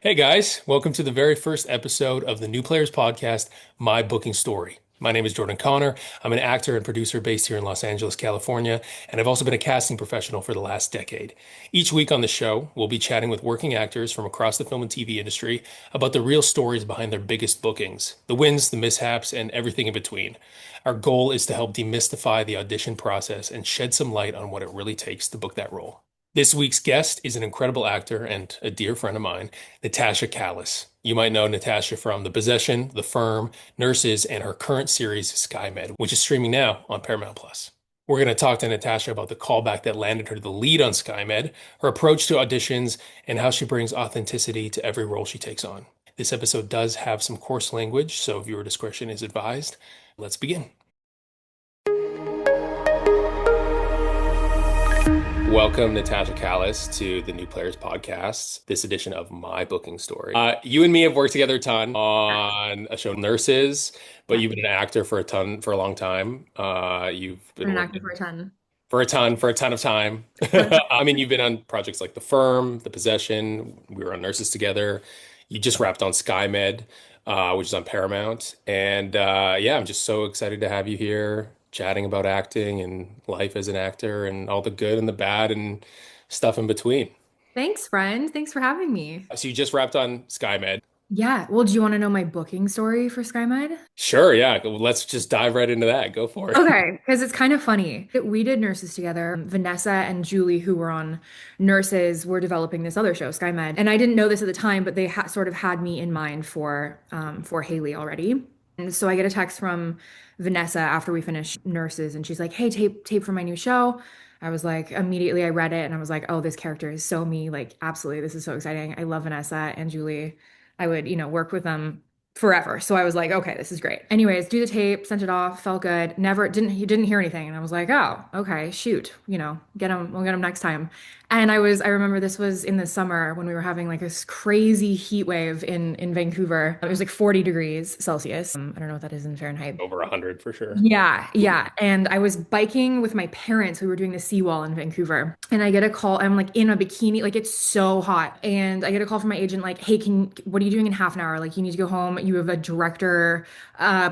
Hey guys, welcome to the very first episode of the New Players Podcast, My Booking Story. My name is Jordan Connor. I'm an actor and producer based here in Los Angeles, California, and I've also been a casting professional for the last decade. Each week on the show, we'll be chatting with working actors from across the film and TV industry about the real stories behind their biggest bookings, the wins, the mishaps, and everything in between. Our goal is to help demystify the audition process and shed some light on what it really takes to book that role. This week's guest is an incredible actor and a dear friend of mine, Natasha Calis. You might know Natasha from The Possession, The Firm, Nurses, and her current series, Skymed, which is streaming now on Paramount Plus. We're going to talk to Natasha about the callback that landed her the lead on Skymed, her approach to auditions, and how she brings authenticity to every role she takes on. This episode does have some coarse language, so viewer discretion is advised. Let's begin. Welcome, Natasha Calis, to the New Players Podcast, this edition of My Booking Story. You and me have worked together a ton on a show, Nurses, but Yeah, you've been an actor for a long time. You've been been an actor working for a ton. for a ton of time. For a ton. I mean, you've been on projects like The Firm, The Possession. We were on Nurses together. You just wrapped on Skymed, which is on Paramount. And yeah, I'm just so excited to have you here chatting about acting and life as an actor and all the good and the bad and stuff in between. Thanks, friend. Thanks for having me. So you just wrapped on Skymed. Yeah. Well, do you want to know my booking story for Skymed? Sure, yeah. Let's just dive right into that. Go for it. Okay, because it's kind of funny. We did Nurses together. Vanessa and Julie, who were on Nurses, were developing this other show, Skymed. And I didn't know this at the time, but they ha sort of had me in mind for Haley already. And so I get a text from Vanessa after we finished Nurses, and she's like, "Hey, tape for my new show." I was like, immediately I read it and I was like, "Oh, this character is so me. Like, absolutely, this is so exciting. I love Vanessa and Julie. I would, work with them forever." So I was like, okay, this is great. Anyways, do the tape, sent it off, felt good. Never didn't he didn't hear anything. And I was like, oh, okay, shoot, we'll get him next time. And I remember this was in the summer when we were having like this crazy heat wave in Vancouver. It was like 40 degrees Celsius. I don't know what that is in Fahrenheit. Over 100 for sure. Yeah, yeah. And I was biking with my parents. We were doing the seawall in Vancouver. And I get a call. I'm like in a bikini, like it's so hot. And I get a call from my agent, like, "Hey, what are you doing in half an hour? Like, you need to go home. You have a director,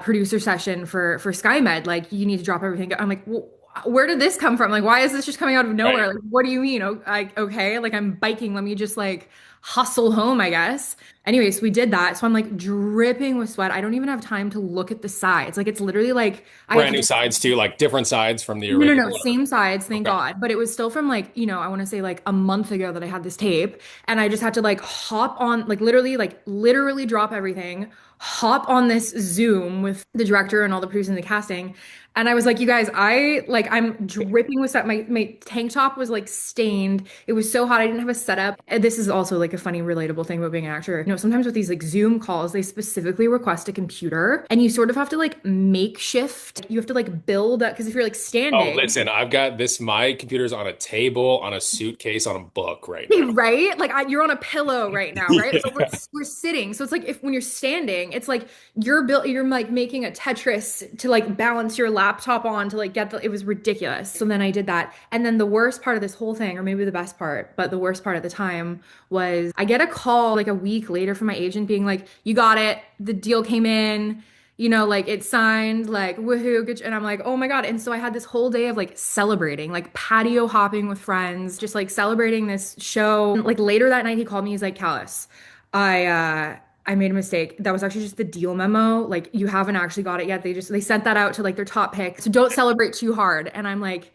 producer session for SkyMed. Like, you need to drop everything." I'm like, well, where did this come from? Like, why is this just coming out of Right. nowhere? Like, what do you mean? Oh, like, okay, like I'm biking. Let me just like hustle home, I guess. Anyways, we did that. So I'm like dripping with sweat. I don't even have time to look at the sides. Like it's literally like I Brand have new sides too, like different sides from the no, original. same sides, thank Okay. God. But it was still from like, I want to say like a month ago that I had this tape and I just had to like hop on, like literally drop everything, hop on this Zoom with the director and all the producers and the casting. And I was like, you guys, I'm dripping with sweat. My tank top was like stained. It was so hot. I didn't have a setup. And this is also like a funny, relatable thing about being an actor. Sometimes with these like Zoom calls, they specifically request a computer and you sort of have to like makeshift. You have to like build that because if you're like Oh, standing, listen, I've got this. My computer's on a table, on a suitcase, on a book right now. right? Like you're on a pillow right now, right? But we're sitting. So it's like if when you're standing, it's like you're like making a Tetris to like balance your laptop on to like it was ridiculous. So then I did that. And then the worst part of this whole thing, or maybe the best part, but the worst part at the time was I get a call like a week later from my agent being like, "You got it. The deal came in. Like it's signed, like woohoo, good. And I'm like, oh my God. And so I had this whole day of like celebrating, like patio hopping with friends, just like celebrating this show. Like later that night, he called me. He's like, "Callus, I made a mistake. That was actually just the deal memo. Like you haven't actually got it yet. They sent that out to like their top pick. So don't celebrate too hard." And I'm like,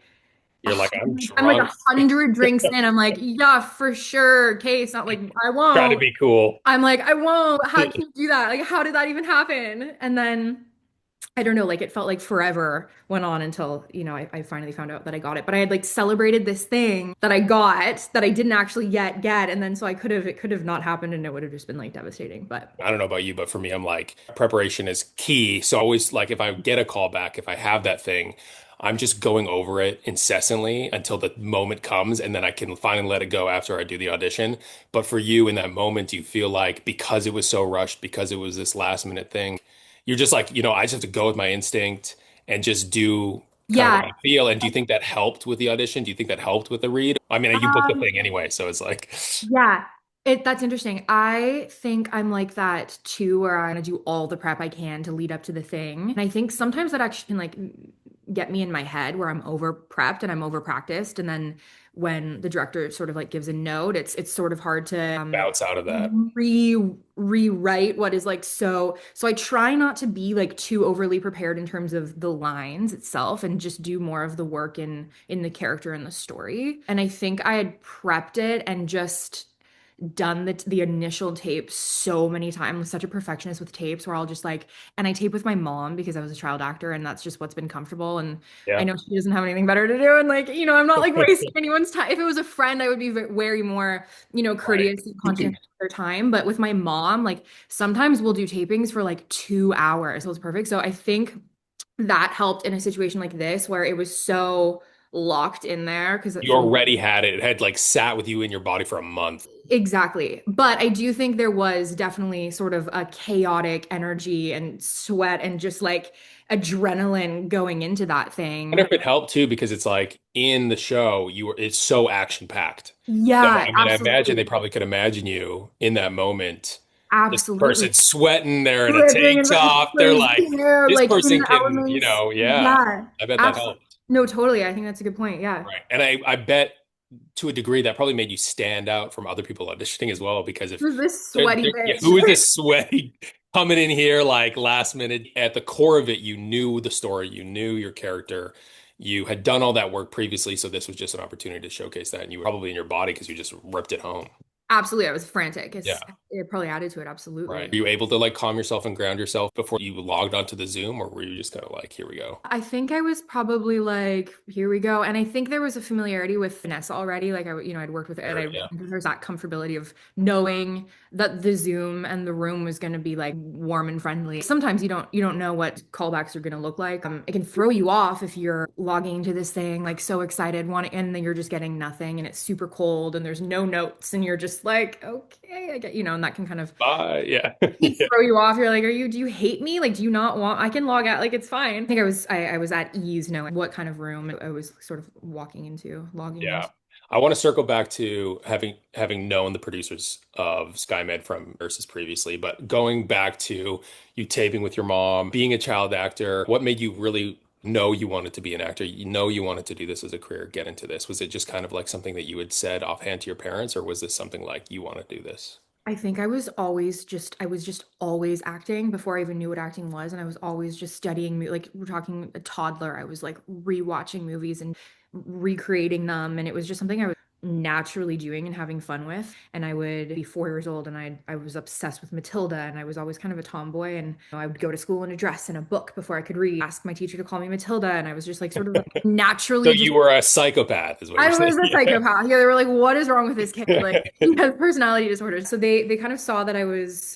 You're like, I'm I'm like drunk, 100 drinks in. I'm like, yeah, for sure. Okay, it's not like I trying to won't. be cool. I'm like, I won't. How can you do that? Like, how did that even happen? And then I don't know, like it felt like forever went on until, I finally found out that I got it. But I had like celebrated this thing that I got that I didn't actually yet get. And then so it could have not happened and it would have just been like devastating. But I don't know about you, but for me, I'm like, preparation is key. So always like if I get a call back, if I have that thing, I'm just going over it incessantly until the moment comes and then I can finally let it go after I do the audition. But for you in that moment, do you feel like because it was so rushed, because it was this last minute thing, you're just like, I just have to go with my instinct and just do kind of what yeah, I feel. And do you think that helped with the audition? Do you think that helped with the read? I mean, you booked the um, thing anyway, so it's like, yeah. That's interesting. I think I'm like that too, where I'm gonna do all the prep I can to lead up to the thing. And I think sometimes that actually can like get me in my head where I'm over prepped and I'm over practiced. And then when the director sort of like gives a note, it's sort of hard to Bounce out of that. rewrite what is like so I try not to be like too overly prepared in terms of the lines itself and just do more of the work in the character and the story. And I think I had prepped it and just done the initial tape so many times. I'm such a perfectionist with tapes where I'll just like, and I tape with my mom because I was a child actor and that's just what's been comfortable. And I Yeah. know she doesn't have anything better to do. And like, I'm not like wasting anyone's time. If it was a friend, I would be very more, Right. courteous and conscientious of their time. But with my mom, like sometimes we'll do tapings for like 2 hours. So it's perfect. So I think that helped in a situation like this where it was so locked in there because You already had it. It had like sat with you in your body for a month. exactly. But I do think there was definitely sort of a chaotic energy and sweat and just like adrenaline going into that I wonder thing. if it helped too, because it's like in the show, it's so action packed. So Yeah, I mean, I imagine they absolutely. probably could imagine you in that moment. This Absolutely. person sweating, they're in a Dripping tank and like top. They're crazy like, hair, this like in person the can, elements. yeah. Yeah, I bet that absolutely. helped. No, totally. I think that's a good point. Yeah. Right. And I bet to a degree that probably made you stand out from other people auditioning as well, because if Who's this sweaty yeah, bitch? who is this sweaty coming in here like last minute? At the core of it, you knew the story, you knew your character, you had done all that work previously, so this was just an opportunity to showcase that, and you were probably in your body because you just ripped it home. Absolutely. I was frantic. Yeah. It probably added to it. Right. Absolutely. Were you able to like calm yourself and ground yourself before you logged onto the Zoom, or were you just kind of like, here we go? I think I was probably like, here we go. And I think there was a familiarity with Vanessa already. Like I'd worked with her and Sure, yeah. there's that comfortability of knowing that the Zoom and the room was going to be like warm and friendly. Sometimes you don't know what callbacks are going to look like. It can throw you off if you're logging into this thing like so excited, and then you're just getting nothing and it's super cold and there's no notes and you're just like, okay, I get, and that can kind of Bye. Yeah. Yeah. throw you off. You're like, do you hate me? Like, do you not want, I can log out. Like, it's fine. I think I was at ease knowing what kind of room I was sort of logging Yeah. into. I want to circle back to having known the producers of Skymed from Nurses previously, but going back to you taping with your mom, being a child actor, what made you really know you wanted to be an actor? You know you wanted to do this as a career, get into this. Was it just kind of like something that you had said offhand to your parents, or was this something like you want to do this? I think I was just always acting before I even knew what acting was. And I was always just studying, like we're talking a toddler. I was like rewatching movies and recreating them. And it was just something I was naturally doing and having fun with. And I would be 4 years old and I was obsessed with Matilda and I was always kind of a tomboy. And I would go to school in a dress and a book before I could read, ask my teacher to call me Matilda. And I was just like sort of like So naturally just you were a psychopath, is what you're I saying. was a psychopath. Yeah, they were like, "What is wrong with this kid? Like, he has personality disorders." So they kind of saw that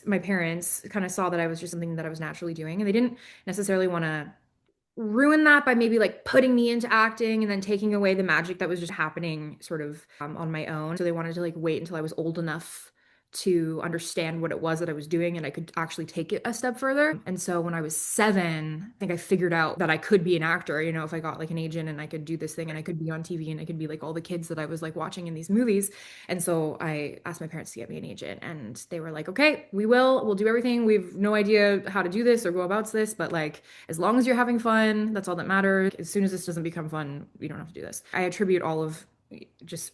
my parents kind of saw that I was just something that I was naturally doing, and they didn't necessarily want to ruin that by maybe like putting me into acting and then taking away the magic that was just happening sort of on my own. So they wanted to like wait until I was old enough to understand what it was that I was doing and I could actually take it a step further. And so when I was 7, I think I figured out that I could be an actor, if I got like an agent and I could do this thing and I could be on TV and I could be like all the kids that I was like watching in these movies. And so I asked my parents to get me an agent and they were like, "Okay, we'll do everything. We've no idea how to do this or go about this, but like as long as you're having fun, that's all that matters. As soon as this doesn't become fun, we don't have to do this." I attribute all of just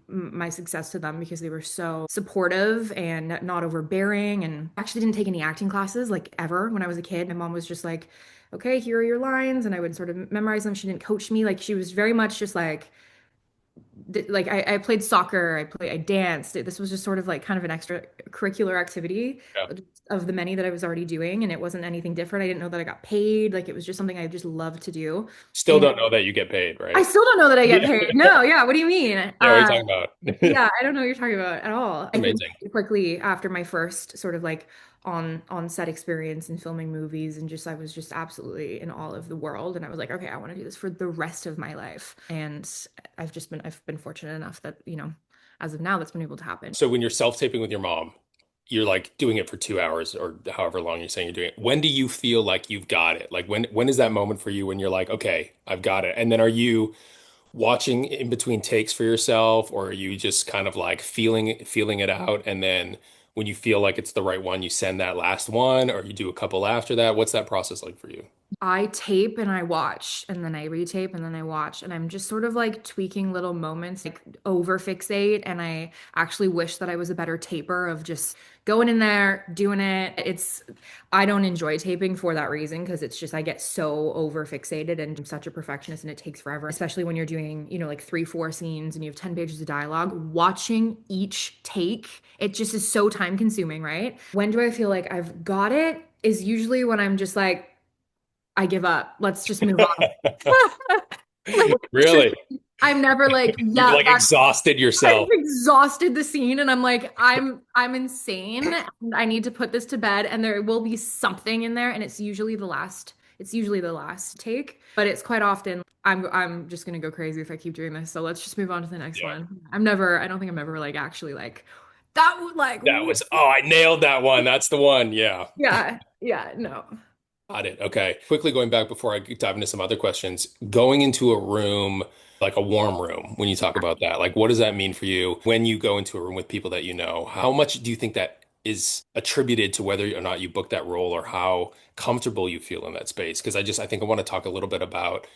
my success to them because they were so supportive and not overbearing and actually didn't take any acting classes like ever when I was a kid. My mom was just like, "Okay, here are your lines," and I would sort of memorize them. She didn't coach me. Like she was very much just like I played soccer, I danced. This was just sort of like kind of an extracurricular activity Yeah. of the many that I was already doing, and it wasn't anything different. I didn't know that I got paid. Like it was just something I just loved to do. Still And don't know that you get paid, I right? still don't know that I get Yeah. paid. No, yeah, what do you mean? Yeah, what are you talking about? Yeah, I don't know what you're talking about at all. I think Amazing. quickly after my first sort of like on set experience and filming movies and just I was just absolutely in awe of the world and I was like, okay, I want to do this for the rest of my life. And I've been fortunate enough that, as of now that's been able to happen. So when you're self-taping with your mom, you're like doing it for 2 hours or however long you're saying you're doing it. When do you feel like you've got it? Like when is that moment for you when you're like, okay, I've got it? And then are you watching in between takes for yourself, or are you just kind of like feeling it out, and then when you feel like it's the right one, you send that last one, or you do a couple after that? What's that process like for you? I tape and I watch, and then I retape and then I watch, and I'm just sort of like tweaking little moments, like over fixate. And I actually wish that I was a better taper of just going in there, doing it. I don't enjoy taping for that reason because it's just, I get so over fixated and I'm such a perfectionist and it takes forever, especially when you're doing, like 3, 4 scenes and you have 10 pages of dialogue. Watching each take, it just is so time consuming, right? When do I feel like I've got it? Is usually when I'm just like, I give up. Let's just move on. Like, Really? I'm never like, You've yeah, like exhausted I've yourself. exhausted the scene and I'm like, I'm insane. And I need to put this to bed and there will be something in there and it's usually the last take, but it's quite often I'm just gonna go crazy if I keep doing this. So let's just move on to the next Yeah. one. I don't think I'm ever like actually like that would like That was, oh, I nailed that one. That's the one. Yeah. yeah, yeah, no. Got it. Okay. Quickly going back before I dive into some other questions, going into a room, like a warm room, when you talk about that, like what does that mean for you when you go into a room with people that you know? How much do you think that is attributed to whether or not you book that role or how comfortable you feel in that space? Because I think I want to talk a little bit about,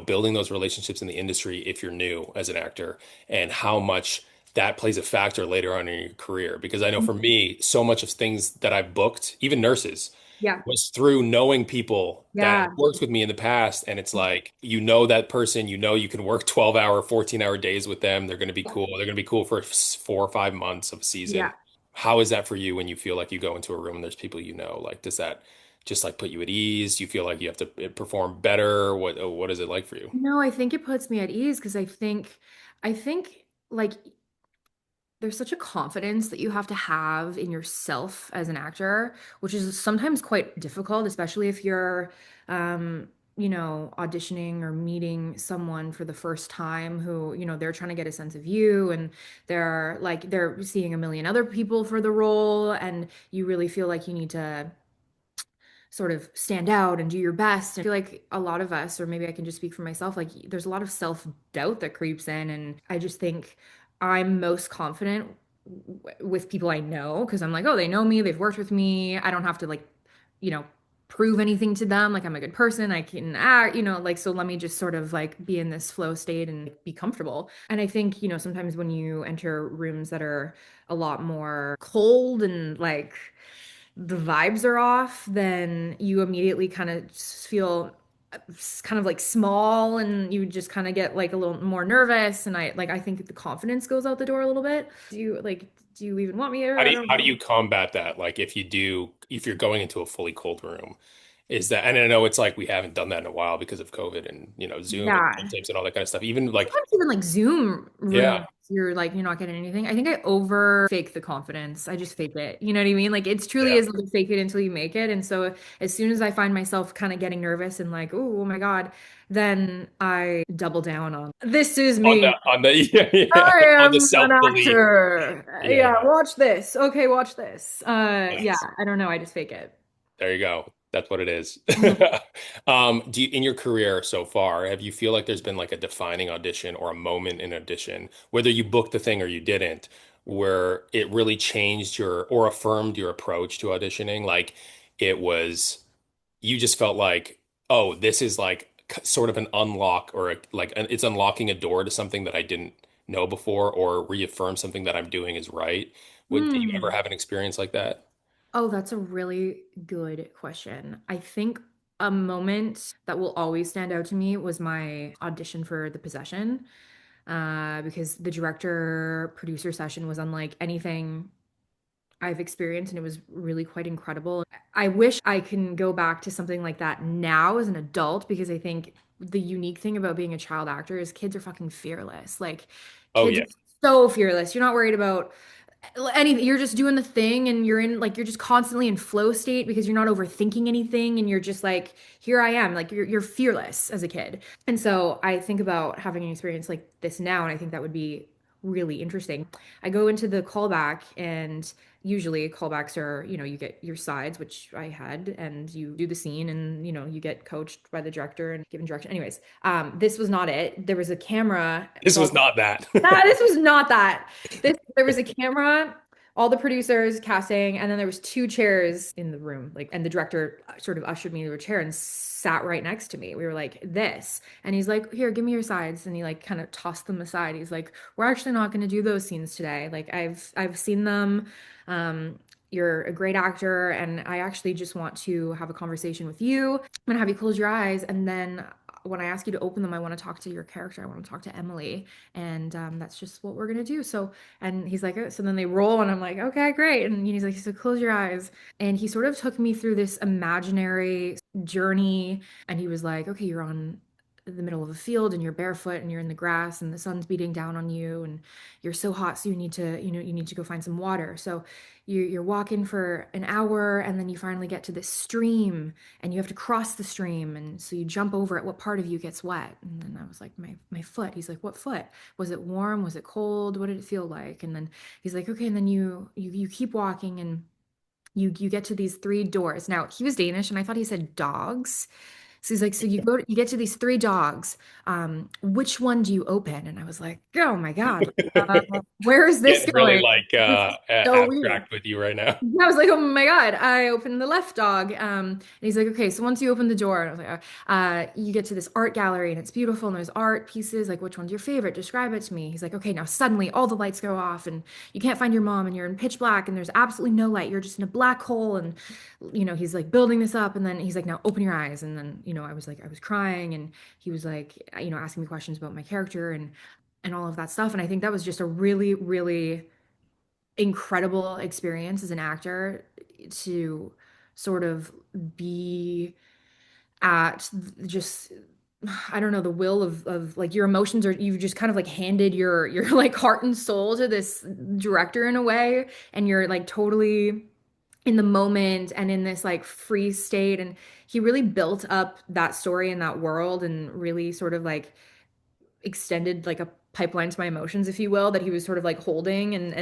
building those relationships in the industry if you're new as an actor and how much that plays a factor later on in your career. Because I know for me, so much of things that I've booked, even nurses, Yeah. was through knowing people that Yeah. worked with me in the past. And it's like, that person, you can work 12-hour, 14-hour days with them. They're going to be cool. They're going to be cool for 4 or 5 months of a season. Yeah. How is that for you when you feel like you go into a room and there's people Like, does that just like put you at ease? Do you feel like you have to perform better? What is it like for you? No, I think it puts me at ease because I think like there's such a confidence that you have to have in yourself as an actor, which is sometimes quite difficult, especially if you're, auditioning or meeting someone for the first time who, they're trying to get a sense of you and they're seeing a million other people for the role, and you really feel like you need to sort of stand out and do your best. I feel like a lot of us, or maybe I can just speak for myself, like there's a lot of self-doubt that creeps in. And I just think I'm most confident with people I know because I'm like, oh, they know me, they've worked with me. I don't have to like, you know, prove anything to them. Like I'm a good person, I can act, like, so let me just sort of like be in this flow state and be comfortable. And I think, sometimes when you enter rooms that are a lot more cold and like the vibes are off, then you immediately kind of feel kind of like small and you just kind of get like a little more nervous. And I think the confidence goes out the door a little bit. Do you even want me here? How do I you, don't how do know. you combat that? Like if you're going into a fully cold room, and I know it's like we haven't done that in a while because of COVID and, Zoom and Yeah. tapes and all that kind of stuff. Even like, Sometimes even like Zoom yeah, rooms, you're not getting anything. I think I over fake the confidence. I just fake it. You know what I mean? Like it's truly yeah. is like fake it until you make it. And so as soon as I find myself kind of getting nervous and like, oh my God, then I double down on this is On the me. on the yeah, yeah, I on the am an self-belief. actor. Yeah, Yeah, yeah. watch this. Okay, watch this. Yeah, Nice. I don't know. I just fake it. There you go. That's what it is. Mhm. In your career so far, have you feel like there's been like a defining audition or a moment in audition, whether you booked the thing or you didn't, where it really changed your or affirmed your approach to auditioning? Like it was, you just felt like, oh, this is like sort of an unlock or it's unlocking a door to something that I didn't know before or reaffirm something that I'm doing is right. Do you ever Hmm. have an experience like that? Oh, that's a really good question. I think a moment that will always stand out to me was my audition for The Possession, because the director producer session was unlike anything I've experienced, and it was really quite incredible. I wish I can go back to something like that now as an adult because I think the unique thing about being a child actor is kids are fucking fearless. Like Oh kids yeah. are so fearless. You're not worried about anything. You're just doing the thing and you're just constantly in flow state because you're not overthinking anything and you're just like, here I am. Like you're fearless as a kid. And so I think about having an experience like this now, and I think that would be really interesting. I go into the callback, and usually callbacks are, you get your sides, which I had, and you do the scene, and you get coached by the director and given direction. Anyways, this was not it. There was a camera. This So was not that. this was not that. There was a camera, all the producers, casting, and then there was two chairs in the room. Like, and the director sort of ushered me to a chair and sat right next to me. We were like, this. And he's like, here, give me your sides. And he like kind of tossed them aside. He's like, we're actually not going to do those scenes today. Like I've seen them. You're a great actor, and I actually just want to have a conversation with you. I'm gonna have you close your eyes, and then when I ask you to open them, I want to talk to your character. I want to talk to Emily, and that's just what we're gonna do. So, and he's like, so then they roll, and I'm like, okay, great. And he's like, so close your eyes, and he sort of took me through this imaginary journey, and he was like, okay, you're on the middle of a field and you're barefoot and you're in the grass and the sun's beating down on you and you're so hot, so you need to go find some water. So you're walking for an hour, and then you finally get to this stream, and you have to cross the stream, and so you jump over it. What part of you gets wet? And then I was like, my foot. He's like, what foot? Was it warm? Was it cold? What did it feel like? And then he's like, okay. And then you keep walking, and you get to these three doors. Now he was Danish, and I thought he said dogs. So he's like, so you get to these three dogs. Which one do you open? And I was like, oh my God, where is this Getting really going? like This is so weird. abstract with you right now. I was like, oh my God, I opened the left dog. And he's like, okay, so once you open the door, and I was like, you get to this art gallery, and it's beautiful, and there's art pieces. Like, which one's your favorite? Describe it to me. He's like, okay, now suddenly all the lights go off, and you can't find your mom, and you're in pitch black, and there's absolutely no light. You're just in a black hole. And, he's like building this up. And then he's like, now open your eyes. And then, I was like, I was crying, and he was like, asking me questions about my character and all of that stuff. And I think that was just a really, really incredible experience as an actor to sort of be at just I don't know, the will of like your emotions, or you've just kind of like handed your like heart and soul to this director in a way, and you're like totally in the moment and in this like free state. And he really built up that story and that world, and really sort of like extended like a pipeline to my emotions, if you will, that he was sort of like holding. And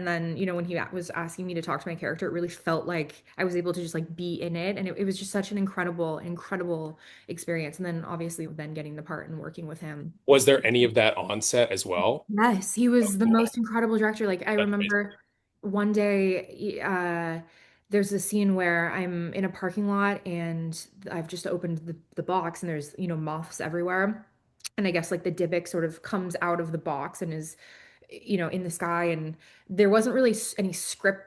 then, when he was asking me to talk to my character, it really felt like I was able to just like be in it. And it was just such an incredible experience. And then obviously then getting the part and working with him. Was there any of that on set as well? Yes, he Oh, was the cool. most incredible director. Like I That's amazing. remember one day, there's a scene where I'm in a parking lot, and I've just opened the box, and there's, moths everywhere. And I guess like the Dybbuk sort of comes out of the box and is, in the sky. And there wasn't really any scripted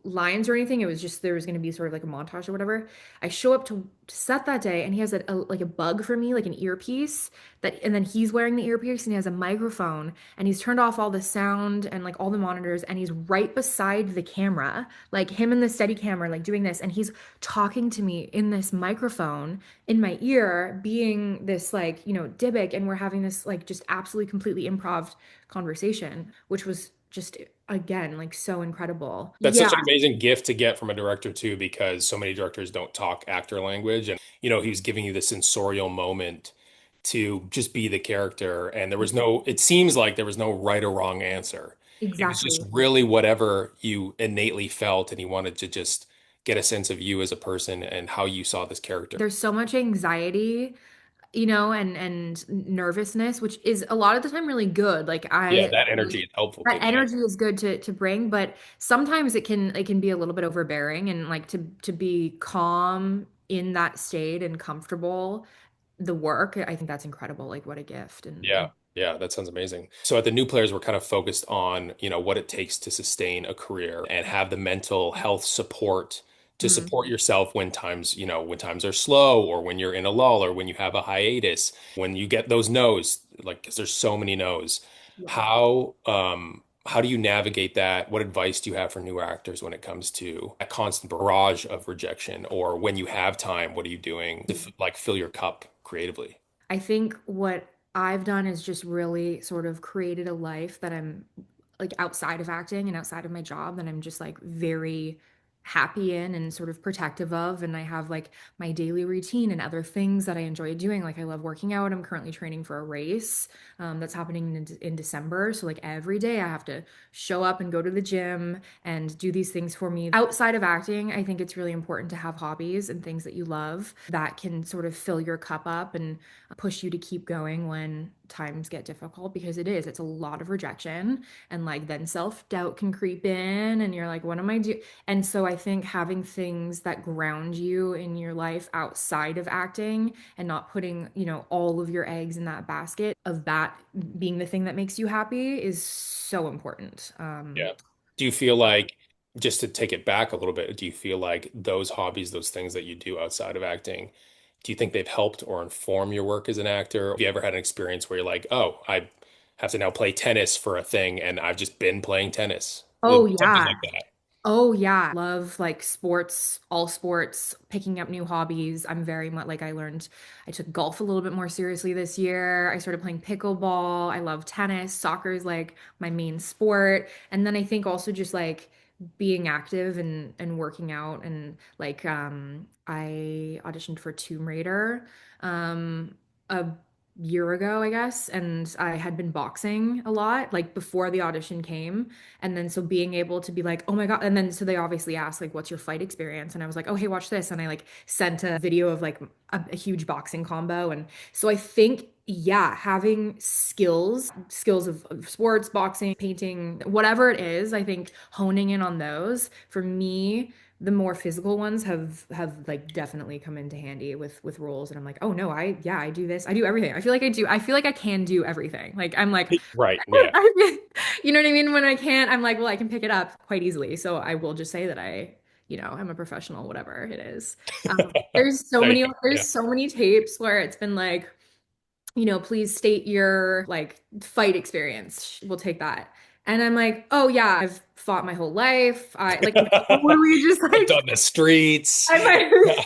lines or anything. It was just there was going to be sort of like a montage or whatever. I show up to set that day, and he has like a bug for me, like an earpiece and then he's wearing the earpiece, and he has a microphone, and he's turned off all the sound and like all the monitors, and he's right beside the camera, like him and the steady camera, like doing this, and he's talking to me in this microphone in my ear, being this like, Dybbuk, and we're having this like just absolutely completely improv conversation, which was just again like so incredible. That's Yeah, such an amazing gift to get from a director too, because so many directors don't talk actor language. And, he was giving you the sensorial moment to just be the character. And it seems like there was no right or wrong answer. It was just exactly. really whatever you innately felt. And he wanted to just get a sense of you as a person and how you saw this character. There's so much anxiety, and nervousness, which is a lot of the time really good. Like Yeah, I that energy is helpful that to me. energy is good to bring, but sometimes it can be a little bit overbearing, and like to be calm in that state and comfortable, the work, I think that's incredible. Like what a gift. Yeah, And yeah, that sounds amazing. So at the new players, we're kind of focused on, what it takes to sustain a career and have the mental health support to mm, support yourself when times, when times are slow or when you're in a lull or when you have a hiatus, when you get those no's, like, 'cause there's so many no's. yeah. How do you navigate that? What advice do you have for new actors when it comes to a constant barrage of rejection? Or when you have time, what are you doing to like fill your cup creatively? I think what I've done is just really sort of created a life that I'm like outside of acting and outside of my job, that I'm just like very happy in and sort of protective of. And I have like my daily routine and other things that I enjoy doing. Like I love working out. I'm currently training for a race that's happening in December. So like every day I have to show up and go to the gym and do these things for me. Outside of acting, I think it's really important to have hobbies and things that you love that can sort of fill your cup up and push you to keep going when times get difficult, because it's a lot of rejection, and like then self-doubt can creep in and you're like, what am I doing? And so I think having things that ground you in your life outside of acting and not putting, all of your eggs in that basket of that being the thing that makes you happy is so important. Yeah. Do you feel like, just to take it back a little bit, do you feel like those hobbies, those things that you do outside of acting, do you think they've helped or inform your work as an actor? Have you ever had an experience where you're like, oh, I have to now play tennis for a thing and I've just been playing tennis? Oh Something yeah. like that. Oh yeah, love like sports, all sports, picking up new hobbies. I'm very much like I took golf a little bit more seriously this year. I started playing pickleball. I love tennis. Soccer is like my main sport. And then I think also just like being active and working out, and like I auditioned for Tomb Raider a year ago, I guess, and I had been boxing a lot like before the audition came. And then so being able to be like, oh my God. And then so they obviously asked, like, what's your fight experience? And I was like, oh, hey, watch this. And I like sent a video of like a huge boxing combo. And so I think, yeah, having skills of sports, boxing, painting, whatever it is, I think honing in on those for me, the more physical ones have like definitely come into handy with roles. And I'm like, oh no, I do this. I do everything. I feel like I can do everything. Like I'm like, Right. Yeah. you know what I mean? When I can't, I'm like, well, I can pick it up quite easily. So I will just say that I'm a professional, whatever it is. Thank you. There's Yeah. so many tapes where it's been like, please state your like fight experience. We'll take that. And I'm like, oh yeah, I've fought my whole life. I'm totally just I've like done the streets. I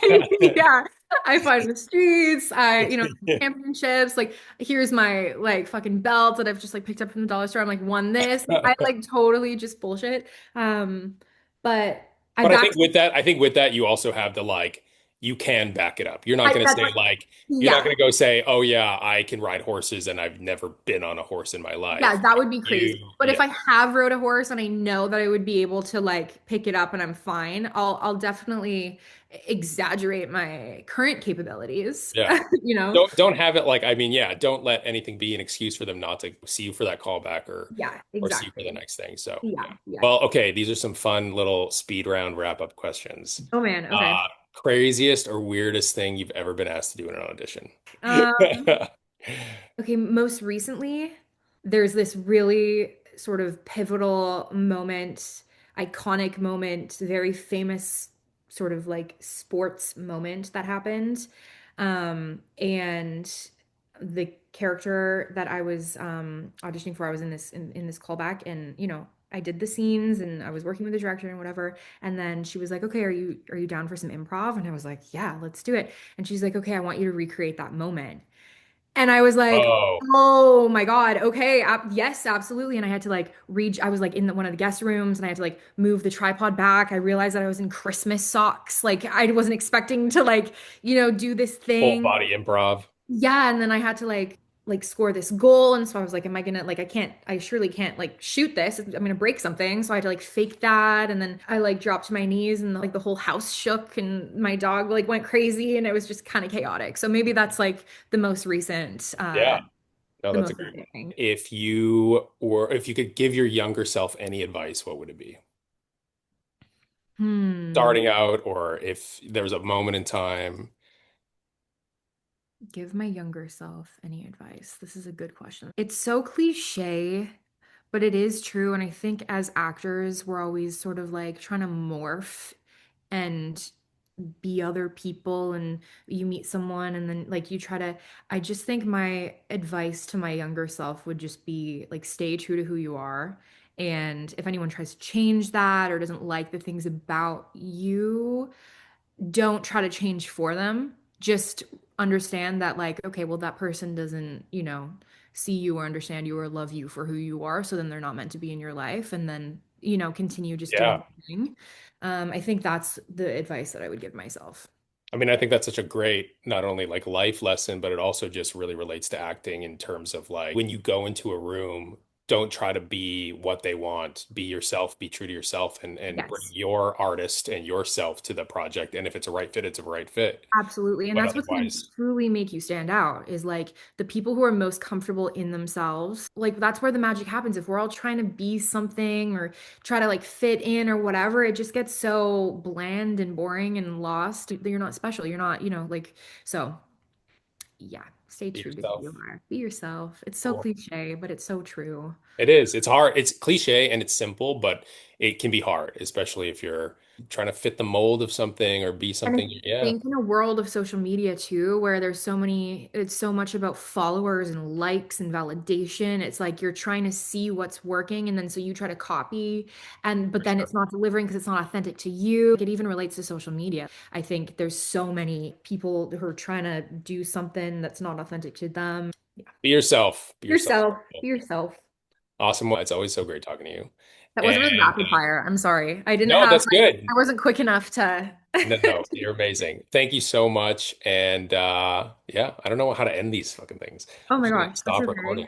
fight, yeah, I fight in the streets. Championships. Like, here's my like fucking belt that I've just like picked up from the dollar store. I'm like, won this. I like totally just bullshit. Um, but I But that's I think with that, you also have the like, you can back it up. You're not I going to that's say like, like, you're not yeah. going to go say, oh yeah, I can ride horses and I've never been on a horse in my Yeah, life. that would be crazy. You, But if yeah, I have rode a horse and I know that I would be able to like pick it up and I'm fine, I'll definitely exaggerate my current capabilities. yeah. You know? Don't have it like, I mean, yeah, don't let anything be an excuse for them not to see you for that callback Yeah, or see you for the exactly. next thing. So Yeah, yeah. yeah. Well, okay, these are some fun little speed round wrap up questions. Oh man, okay. Craziest or weirdest thing you've ever been asked to do in an audition? Um, okay, most recently, there's this really sort of pivotal moment, iconic moment, very famous sort of like sports moment that happened. And the character that I was auditioning for, I was in this callback, and I did the scenes and I was working with the director and whatever. And then she was like, okay, are you down for some improv? And I was like, yeah, let's do it. And she's like, okay, I want you to recreate that moment. And I was like, Oh, oh my God, okay, yes, absolutely. And I had to like read, I was like in one of the guest rooms and I had to like move the tripod back. I realized that I was in Christmas socks. Like I wasn't expecting to like, do this full thing. body improv. Yeah, and then I had to like score this goal, and so I was like, am I gonna like I surely can't like shoot this. I'm gonna break something. So I had to like fake that, and then I like dropped to my knees and like the whole house shook and my dog like went crazy and it was just kind of chaotic. So maybe that's like the most recent Yeah. No, the that's a most great recent one. thing. If you could give your younger self any advice, what would it be? Hmm. Starting out, or if there was a moment in time. Give my younger self any advice. This is a good question. It's so cliche, but it is true. And I think as actors, we're always sort of like trying to morph and be other people. And you meet someone and then like you try to, I just think my advice to my younger self would just be like, stay true to who you are. And if anyone tries to change that or doesn't like the things about you, don't try to change for them. Just understand that, like, okay, well, that person doesn't, see you or understand you or love you for who you are. So then they're not meant to be in your life. And then continue just doing Yeah. the thing. I think that's the advice that I would give myself. I mean, I think that's such a great, not only like life lesson, but it also just really relates to acting in terms of like when you go into a room, don't try to be what they want. Be yourself, be true to yourself, and bring Yes. your artist and yourself to the project. And if it's a right fit, it's a right fit. Absolutely. And But that's what's going to otherwise, truly make you stand out is like the people who are most comfortable in themselves. Like that's where the magic happens. If we're all trying to be something or try to like fit in or whatever, it just gets so bland and boring and lost that you're not special. You're not, so yeah, stay be true to who you yourself. are. Be yourself. It's so Cool. cliche, but it's so true. It is. It's hard. It's cliche and it's simple, but it can be hard, especially if you're trying to fit the mold of something or be And I something. Yeah, think in a world of social media too, where it's so much about followers and likes and validation. It's like you're trying to see what's working, and then so you try to copy, but for then sure. it's not delivering because it's not authentic to you. It even relates to social media. I think there's so many people who are trying to do something that's not authentic to them. Yeah. Be yourself. Be yourself. Yourself. Be yourself. Awesome. Well, it's always so great talking to you. That was really And rapid fire. I'm sorry. no, that's I good. wasn't quick enough to. No, no, you're amazing. Thank you so much. And yeah, I don't know how to end these fucking things. Oh I'm my just gonna gosh, that's stop okay. recording.